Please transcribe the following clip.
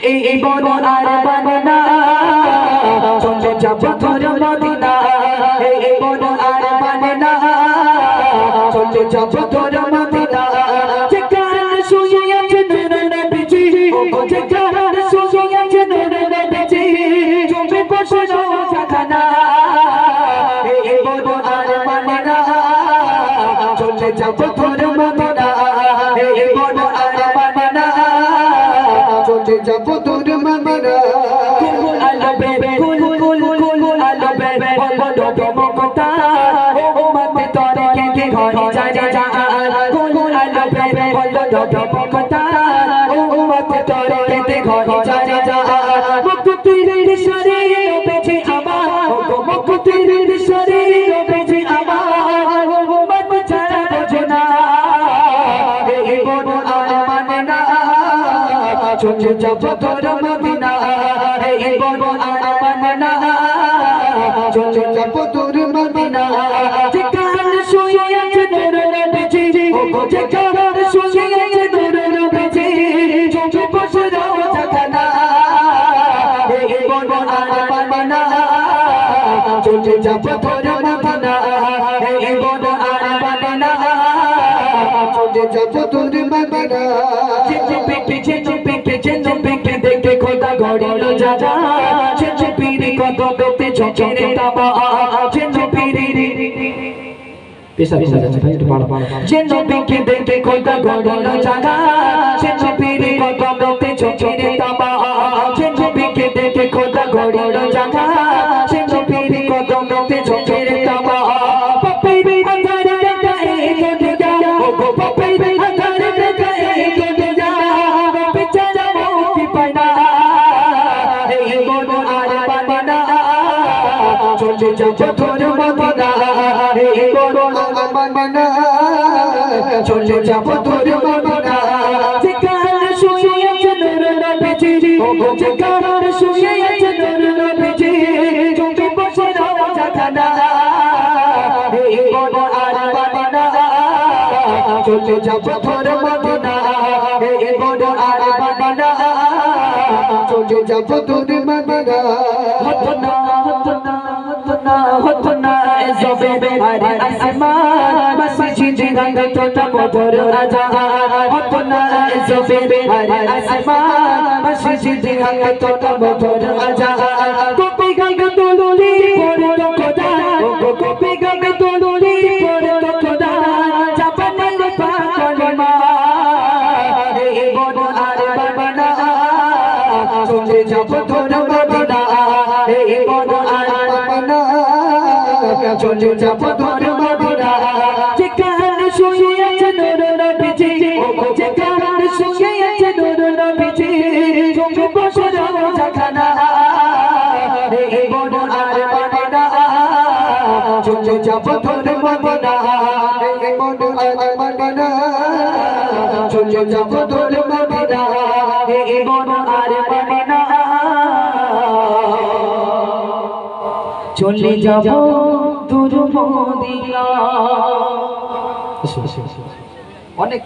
এই বড় আর বানা চলে যাব তোর মদিনা এই বড় আর বানা চলে যাব তোর মদিনা যেখানে শুয়ে আছে নূরের নবীজি ও যেখানে শুয়ে আছে নূরের নবীজি তুমি বসে রও সেখানে এই বড় আর বানা চলে যাব তোর মদিনা এই বড় আর বানা চলে যাব তোর মদিনা কুল আলো বেবে কুল আলো বেবে বলো মমতা ও মতে তোরে কে ঘরে যায় যা কুল আলো বেবে বলো মমতা ও মতে তোরে কে ঘরে যায় যা মুক্তির শরীরে বেজে আমার ও মুক্তির শরীরে বেজে আমার ও মত ছাড়া বোঝো না এই বড় আর মানে না চলে যাব তোর মদিনা এই বড় আর মানে না চলে যাব তোর মদিনা যেখানে শুয়ে আছে নূরের নবীজি ও যেখানে শুয়ে আছে নূরের নবীজি তুমি বসে রও সেখানে এই বড় আর মানে না চলে যাব তোর মদিনা এই বড় আর মানে না চলে যাব তোর মদিনা দেখে খোদা গড়িল জাজা চেচে পিরি কত বেতে চচরে তাবা চেচে পিরি পেশা যাচ্ছে ভাই একটু পাড়া চেচে পিকে দেখে খোদা গড়িল জাজা চেচে পিরি কত বেতে চচরে তাবা চেচে পিকে দেখে খোদা গড়িল জাজা চেচে পিরি কত বেতে চচরে তাবা পপই আধারে গায়ে গো যা ও পপই আধারে গায়ে গো যা বেচারা মুক্তি পায় না এই বড় আর বানা চলে যাব তোর মদিনা এই বড় আর বানা চলে যাব তোর মদিনা যেখানে শুয়ে আছে নূরের নবীজি ও যেখানে শুয়ে আছে নূরের নবীজি তুমি বসে রও সেখানে এই বড় আর বানা চলে যাব তোর মদিনা এই বড় আর বানা চলে যাব তোর মদিনা হতো না জবে আরে আসমান মসজিদ গঙ্গা তোটা মধুর আজান হতো না জবে আরে আসমান মসজিদ গঙ্গা তোটা মধুর আজান কপি গঙ্গা তোলুলি পড়ে তো খোদা ও কপি গঙ্গা তোলুলি পড়ে তো খোদা জাপানের পাকলিমা এই বড় আর বানা চলে যাব তোর মদিনা এই বড় আর বানা চলে যাব তোর মদিনা যেখানে শুয়ে আছে নূরের নবীজি ও যেখানে শুয়ে আছে নূরের নবীজি তুমি বসে রও সেখানে এই বড় আর বানা চলে যাব তোর মদিনা এই বড় আর বানা চলে যাব তোর মদিনা এই বড় আর বানা চলে যাব তোর মদিনা অনেক